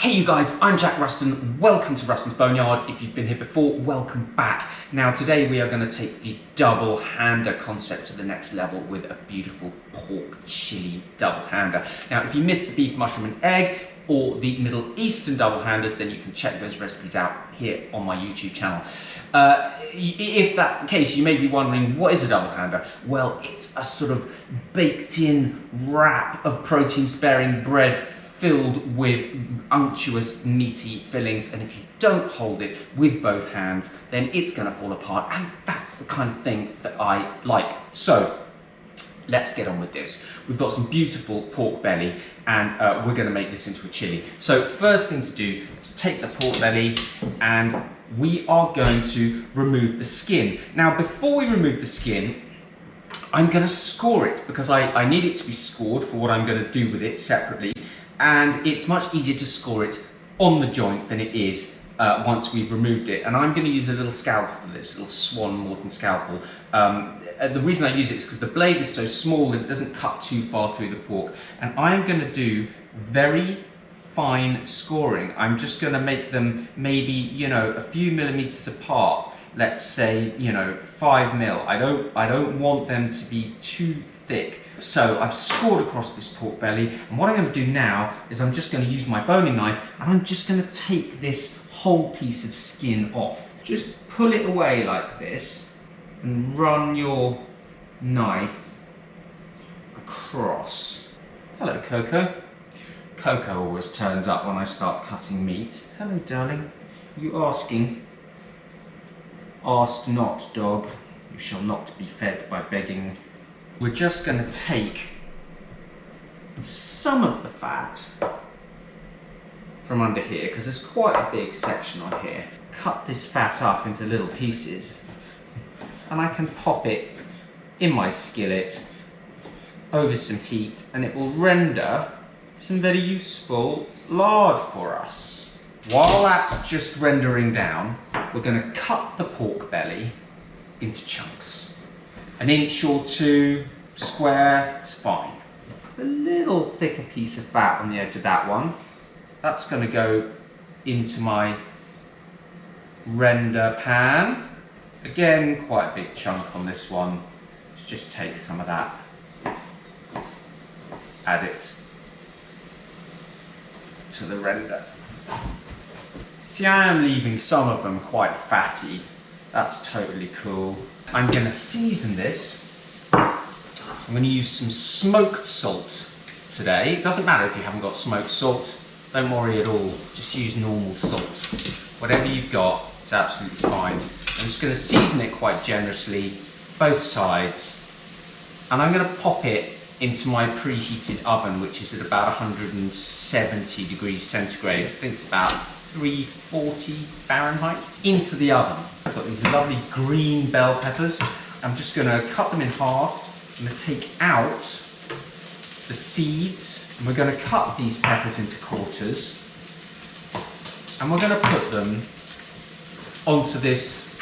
Hey you guys, I'm Jack Ruston. Welcome to Ruston's Boneyard. If you've been here before, welcome back. Now today we are going to take the double-hander concept to the next level with a beautiful pork chili double-hander. Now if you missed the beef, mushroom and egg or the Middle Eastern double-handers, then you can check those recipes out here on my YouTube channel. If that's the case, you may be wondering, what is a double-hander? Well, it's a sort of baked-in wrap of protein-sparing bread filled with unctuous, meaty fillings, and if you don't hold it with both hands, then it's going to fall apart, and that's the kind of thing that I like. So let's get on with this. We've got some beautiful pork belly, and we're going to make this into a chili. So first thing to do is take the pork belly, and we are going to remove the skin. Now before we remove the skin, I'm going to score it, because I need it to be scored for what I'm going to do with it separately. And it's much easier to score it on the joint than it is once we've removed it. And I'm going to use a little scalpel for this, a little Swan Morton scalpel. The reason I use it is because the blade is so small that it doesn't cut too far through the pork. And I'm going to do very fine scoring. I'm just going to make them maybe, you know, a few millimeters apart. Let's say, you know, 5 mil. I don't want them to be too thick. So I've scored across this pork belly, and what I'm going to do now is I'm just going to use my boning knife, and I'm just going to take this whole piece of skin off. Just pull it away like this and run your knife across. Hello, Coco. Coco always turns up when I start cutting meat. Hello, darling. You asking? Ask not, dog. You shall not be fed by begging. We're just going to take some of the fat from under here, because there's quite a big section on here. Cut this fat up into little pieces, and I can pop it in my skillet over some heat, and it will render some very useful lard for us. While that's just rendering down, we're going to cut the pork belly into chunks. An inch or two square is fine. A little thicker piece of fat on the edge of that one. That's going to go into my render pan. Again, quite a big chunk on this one. Let's just take some of that, add it to the render. See, I am leaving some of them quite fatty. That's totally cool. I'm going to season this. I'm going to use some smoked salt today. It doesn't matter if you haven't got smoked salt. Don't worry at all. Just use normal salt. Whatever you've got is absolutely fine. I'm just going to season it quite generously, both sides. And I'm going to pop it into my preheated oven, which is at about 170 degrees centigrade. I think it's about 340 Fahrenheit. Into the oven. I've got these lovely green bell peppers. I'm just going to cut them in half. I'm going to take out the seeds, and we're going to cut these peppers into quarters, and we're going to put them onto this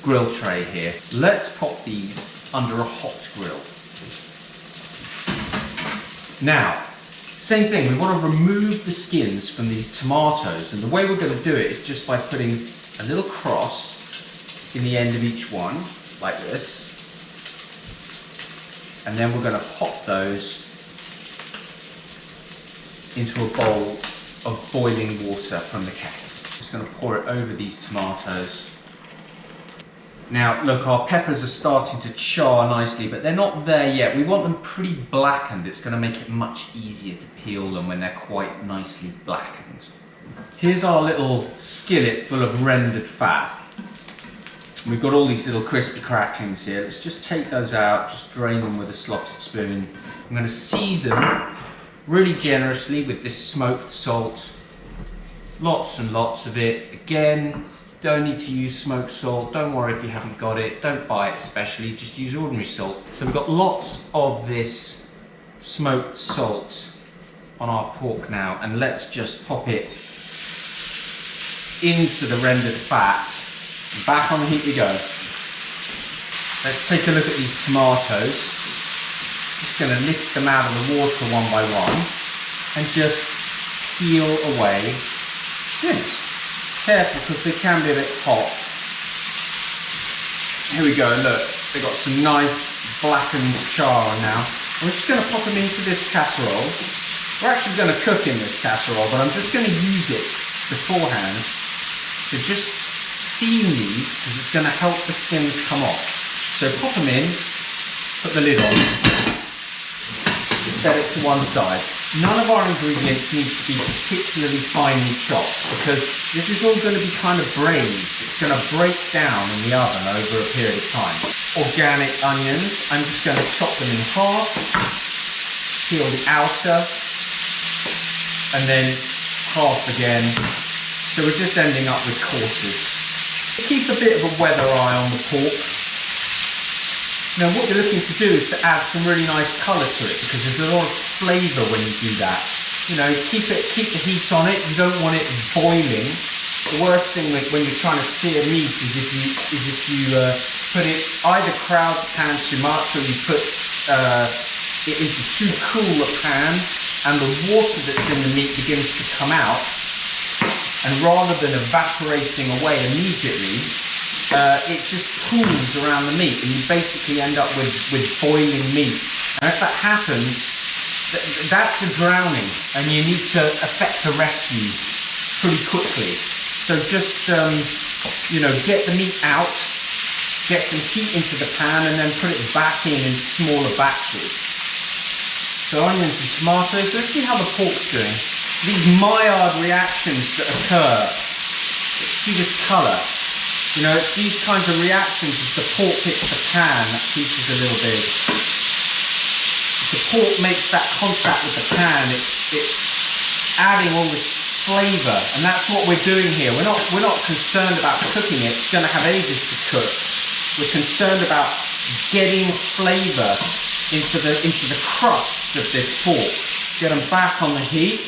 grill tray here. Let's pop these under a hot grill. Now, same thing, we want to remove the skins from these tomatoes, and the way we're going to do it is just by putting a little cross in the end of each one, like this. And then we're going to pop those into a bowl of boiling water from the kettle. Just going to pour it over these tomatoes. Now look, our peppers are starting to char nicely, but they're not there yet. We want them pretty blackened. It's going to make it much easier to peel them when they're quite nicely blackened. Here's our little skillet full of rendered fat. We've got all these little crispy cracklings here. Let's just take those out, just drain them with a slotted spoon. I'm going to season really generously with this smoked salt. Lots and lots of it. Again, don't need to use smoked salt. Don't worry if you haven't got it. Don't buy it specially, just use ordinary salt. So we've got lots of this smoked salt on our pork now, and let's just pop it into the rendered fat. Back on the heat we go. Let's take a look at these tomatoes. Just going to lift them out of the water one by one and just peel away skins. Careful, because they can be a bit hot. Here we go, look, they've got some nice blackened char now. I'm just going to pop them into this casserole. We're actually going to cook in this casserole, but I'm just going to use it beforehand to just steam these, because it's going to help the skins come off. So pop them in, put the lid on, set it to one side. None of our ingredients need to be particularly finely chopped, because this is all going to be kind of braised. It's going to break down in the oven over a period of time. Organic onions, I'm just going to chop them in half, peel the outer, and then half again. So we're just ending up with courses. Keep a bit of a weather eye on the pork. Now what you're looking to do is to add some really nice colour to it, because there's a lot of flavour when you do that. You know, keep the heat on it. You don't want it boiling. The worst thing when you're trying to sear meat is if you put it, either crowd the pan too much, or you put it into too cool a pan, and the water that's in the meat begins to come out, and rather than evaporating away immediately, it just pools around the meat, and you basically end up with boiling meat. And if that happens, that's a drowning, and you need to effect a rescue pretty quickly. So just, you know, get the meat out, get some heat into the pan, and then put it back in smaller batches. So onions and tomatoes. Let's see how the pork's doing. These Maillard reactions that occur, see this colour? You know, it's these kinds of reactions as the pork hits the pan, that piece is a little big. As the pork makes that contact with the pan, it's adding all this flavour, and that's what we're doing here. We're not concerned about cooking it. It's going to have ages to cook. We're concerned about getting flavour into the crust of this pork. Get them back on the heat.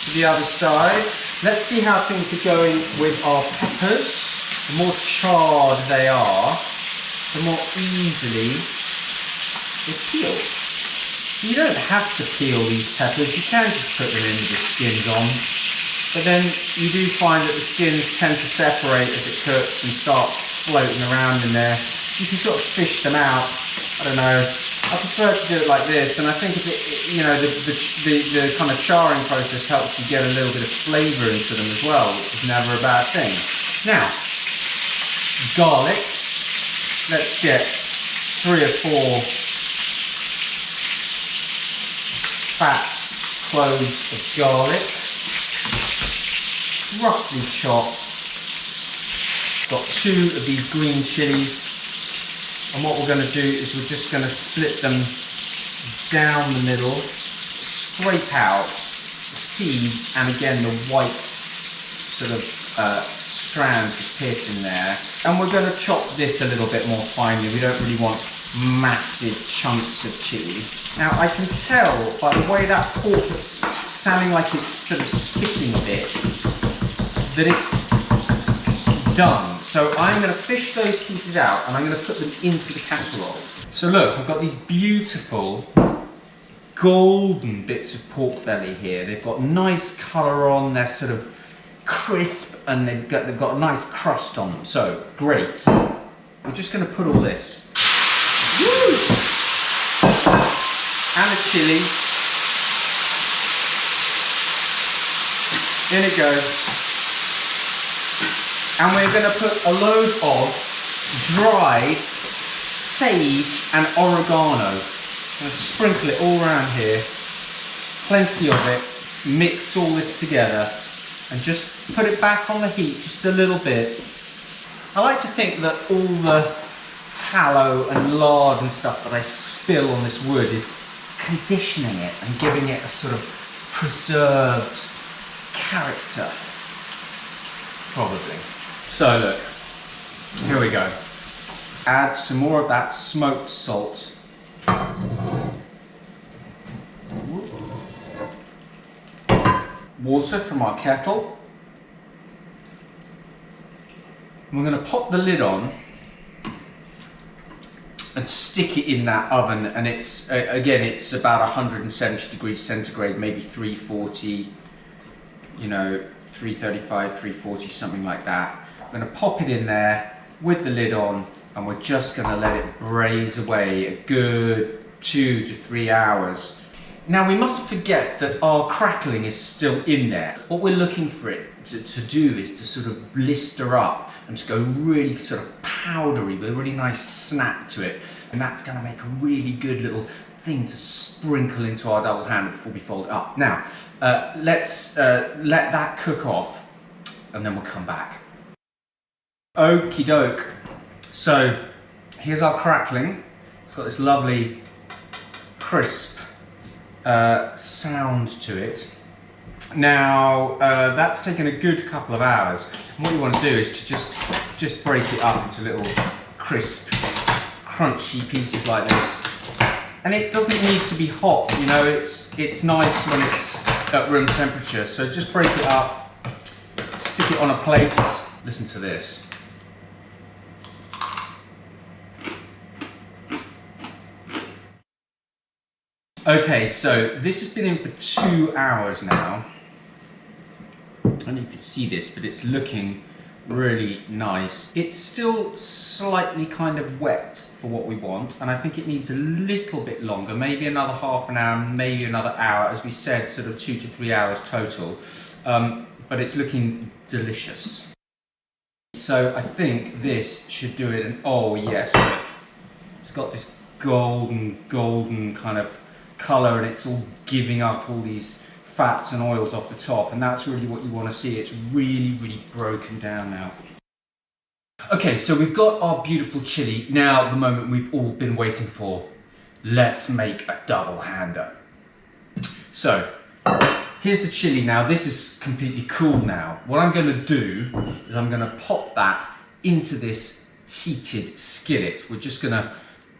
To the other side. Let's see how things are going with our peppers. The more charred they are, the more easily they peel. You don't have to peel these peppers, you can just put them in with the skins on, but then you do find that the skins tend to separate as it cooks and start floating around in there. You can sort of fish them out. I don't know, I prefer to do it like this, and I think if it, you know, the kind of charring process helps you get a little bit of flavour into them as well, which is never a bad thing. Now, garlic. Let's get 3 or 4 fat cloves of garlic, roughly chopped. Got 2 of these green chilies, and what we're going to do is we're just going to split them down the middle, scrape out the seeds and again the white sort of strands of pith in there, and we're going to chop this a little bit more finely. We don't really want massive chunks of chili. Now I can tell by the way that pork is sounding like it's sort of spitting a bit that it's done. So I'm going to fish those pieces out and I'm going to put them into the casserole. So look, I've got these beautiful golden bits of pork belly here. They've got nice colour on, they're sort of crisp, and they've got a nice crust on them. So great. We're just going to put all this. Woo! And the chili. In it goes. And we're going to put a load of dried sage and oregano. I'm going to sprinkle it all around here. Plenty of it. Mix all this together and just put it back on the heat just a little bit. I like to think that all the tallow and lard and stuff that I spill on this wood is conditioning it and giving it a sort of preserved character, probably. So look, here we go. Add some more of that smoked salt. Water from our kettle. And we're going to pop the lid on and stick it in that oven, and it's again, it's about 170 degrees centigrade, maybe 340, you know, 335, 340, something like that. I'm going to pop it in there with the lid on, and we're just going to let it braise away a good 2 to 3 hours. Now we mustn't forget that our crackling is still in there. What we're looking for it to do is to sort of blister up and to go really sort of powdery with a really nice snap to it. And that's going to make a really good little thing to sprinkle into our double hander before we fold it up. Now, let's let that cook off, and then we'll come back. Okie doke. So here's our crackling. It's got this lovely crisp sound to it. Now that's taken a good couple of hours. And what you want to do is to just break it up into little crisp, crunchy pieces like this. And it doesn't need to be hot, you know, it's nice when it's at room temperature. So just break it up, stick it on a plate. Listen to this. Okay, so this has been in for 2 hours now. And you can see this, but it's looking really nice. It's still slightly kind of wet for what we want, and I think it needs a little bit longer, maybe another half an hour, maybe another hour, as we said, sort of 2 to 3 hours total. But it's looking delicious. So I think this should do it, and oh yes, look. It's got this golden kind of colour, and it's all giving up all these fats and oils off the top, and that's really what you want to see. It's really broken down now. Okay, so we've got our beautiful chili, now the moment we've all been waiting for. Let's make a double hander. So here's the chili now. This is completely cool now. What I'm going to do is I'm going to pop that into this heated skillet. We're just going to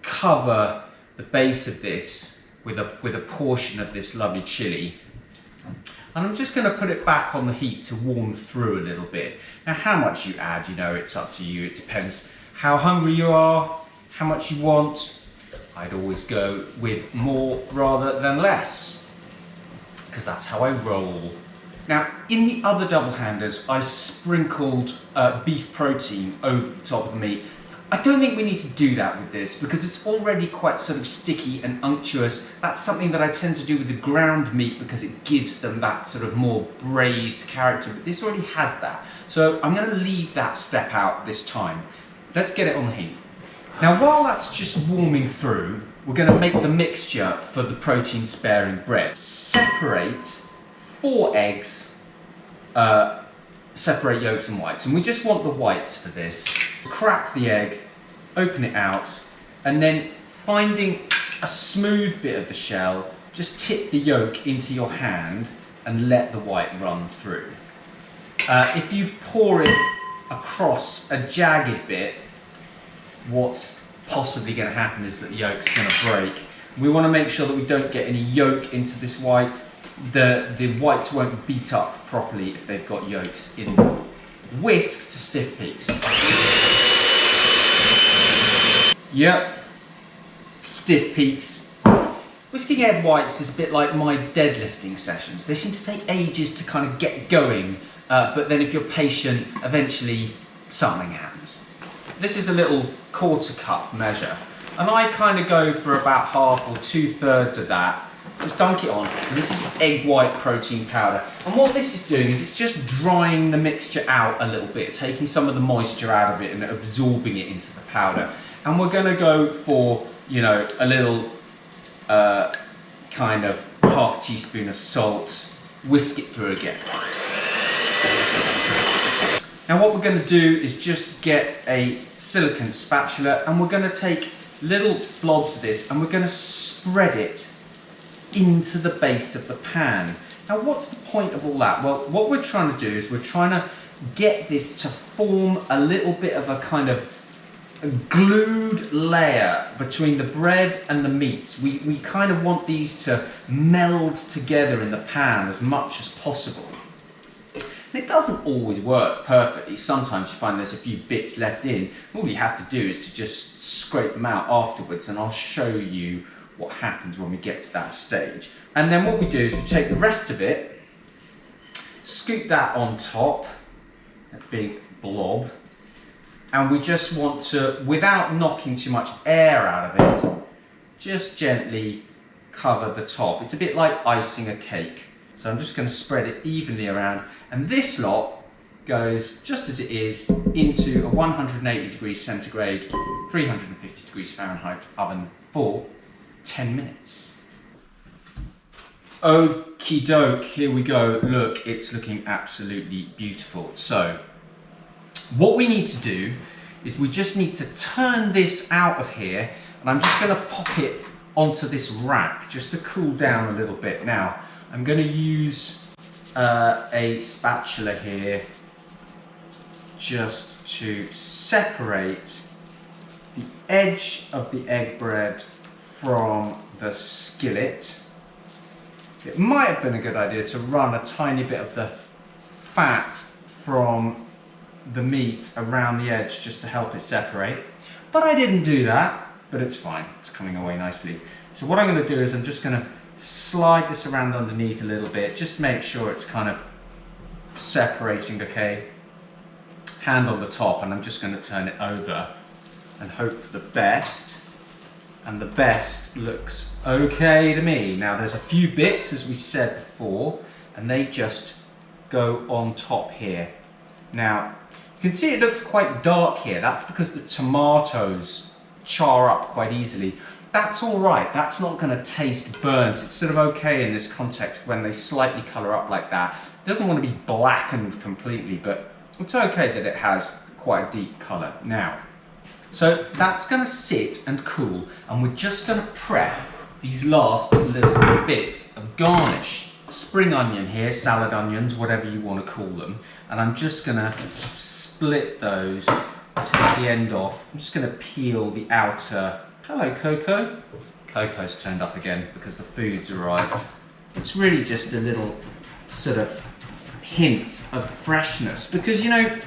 cover the base of this with a portion of this lovely chili. And I'm just going to put it back on the heat to warm through a little bit. Now how much you add, you know, it's up to you. It depends how hungry you are, how much you want. I'd always go with more rather than less, because that's how I roll. Now in the other double handers, I sprinkled beef protein over the top of the meat. I don't think we need to do that with this because it's already quite sort of sticky and unctuous. That's something that I tend to do with the ground meat because it gives them that sort of more braised character, but this already has that. So I'm going to leave that step out this time. Let's get it on the heat. Now while that's just warming through, we're going to make the mixture for the protein sparing bread. Separate 4 eggs, separate yolks and whites, and we just want the whites for this. Crack the egg, open it out, and then finding a smooth bit of the shell, just tip the yolk into your hand and let the white run through. If you pour it across a jagged bit, what's possibly going to happen is that the yolk's going to break. We want to make sure that we don't get any yolk into this white. The whites won't beat up properly if they've got yolks in them. Whisk to stiff peaks. Yep, stiff peaks. Whisking egg whites is a bit like my deadlifting sessions. They seem to take ages to kind of get going, but then if you're patient, eventually something happens. This is a little 1/4 cup measure, and I kind of go for about half or 2/3 of that. Just dunk it on, and this is egg white protein powder. And what this is doing is it's just drying the mixture out a little bit, taking some of the moisture out of it and absorbing it into the powder. And we're going to go for, you know, a little kind of half teaspoon of salt, whisk it through again. Now what we're going to do is just get a silicone spatula, and we're going to take little blobs of this and we're going to spread it into the base of the pan. Now what's the point of all that? Well, what we're trying to do is we're trying to get this to form a little bit of a kind of a glued layer between the bread and the meat. We kind of want these to meld together in the pan as much as possible. And it doesn't always work perfectly. Sometimes you find there's a few bits left in. All you have to do is to just scrape them out afterwards, and I'll show you what happens when we get to that stage. And then what we do is we take the rest of it, scoop that on top, that big blob, and we just want to, without knocking too much air out of it, just gently cover the top. It's a bit like icing a cake. So I'm just going to spread it evenly around, and this lot goes just as it is into a 180 degrees centigrade, 350 degrees Fahrenheit oven for 10 minutes. Okie doke, here we go. Look, it's looking absolutely beautiful. So what we need to do is we just need to turn this out of here, and I'm just going to pop it onto this rack just to cool down a little bit. Now I'm going to use a spatula here just to separate the edge of the egg bread from the skillet. It might have been a good idea to run a tiny bit of the fat from the meat around the edge just to help it separate, but I didn't do that, but it's fine, it's coming away nicely. So what I'm going to do is I'm just going to slide this around underneath a little bit, just make sure it's kind of separating, okay? Hand on the top, and I'm just going to turn it over and hope for the best. And the best looks okay to me. Now there's a few bits, as we said before, and they just go on top here. Now you can see it looks quite dark here. That's because the tomatoes char up quite easily. That's all right, that's not going to taste burnt. It's sort of okay in this context when they slightly colour up like that. It doesn't want to be blackened completely, but it's okay that it has quite a deep colour. Now, so that's going to sit and cool, and we're just going to prep these last little bits of garnish. Spring onion here, salad onions, whatever you want to call them, and I'm just going to split those, take the end off. I'm just going to peel the outer. Hello, Coco. Coco's turned up again because the food's arrived. It's really just a little sort of hint of freshness, because you know,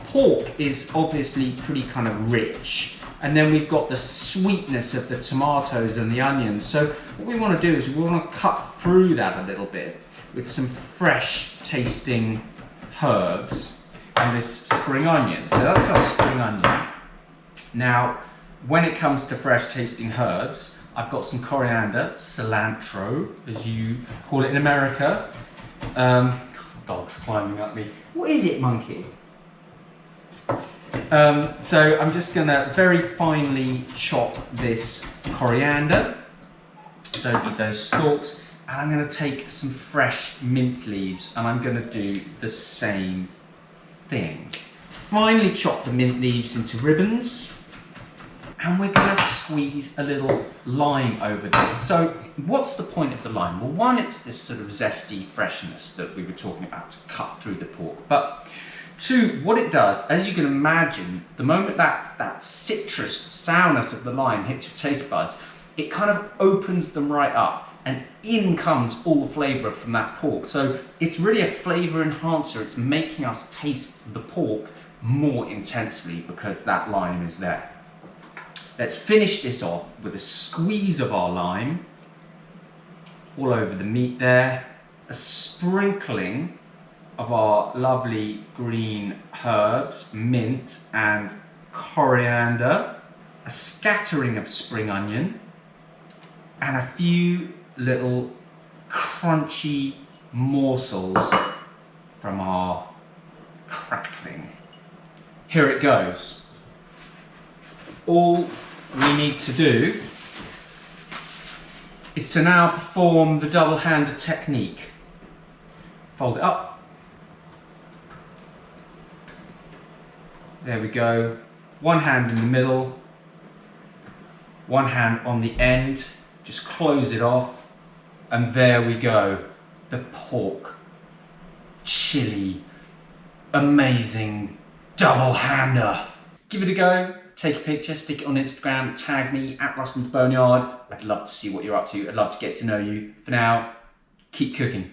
pork is obviously pretty kind of rich, and then we've got the sweetness of the tomatoes and the onions. So what we want to do is we want to cut through that a little bit with some fresh tasting herbs and this spring onion. So that's our spring onion. Now, when it comes to fresh tasting herbs, I've got some coriander, cilantro, as you call it in America. Dog's climbing up me. What is it, monkey? So I'm just gonna very finely chop this coriander. Don't eat those stalks. And I'm gonna take some fresh mint leaves, and I'm gonna do the same thing. Finely chop the mint leaves into ribbons. And we're going to squeeze a little lime over this. So what's the point of the lime? Well, one, it's this sort of zesty freshness that we were talking about to cut through the pork. But two, what it does, as you can imagine, the moment that citrus sourness of the lime hits your taste buds, it kind of opens them right up, and in comes all the flavour from that pork. So it's really a flavour enhancer. It's making us taste the pork more intensely because that lime is there. Let's finish this off with a squeeze of our lime all over the meat there, a sprinkling of our lovely green herbs, mint and coriander, a scattering of spring onion, and a few little crunchy morsels from our crackling. Here it goes. All we need to do is to now perform the double-hander technique. Fold it up. There we go. One hand in the middle, one hand on the end. Just close it off, and there we go. The pork chili, amazing double-hander. Give it a go. Take a picture, stick it on Instagram, tag me at Rustin's Boneyard. I'd love to see what you're up to. I'd love to get to know you. For now, keep cooking.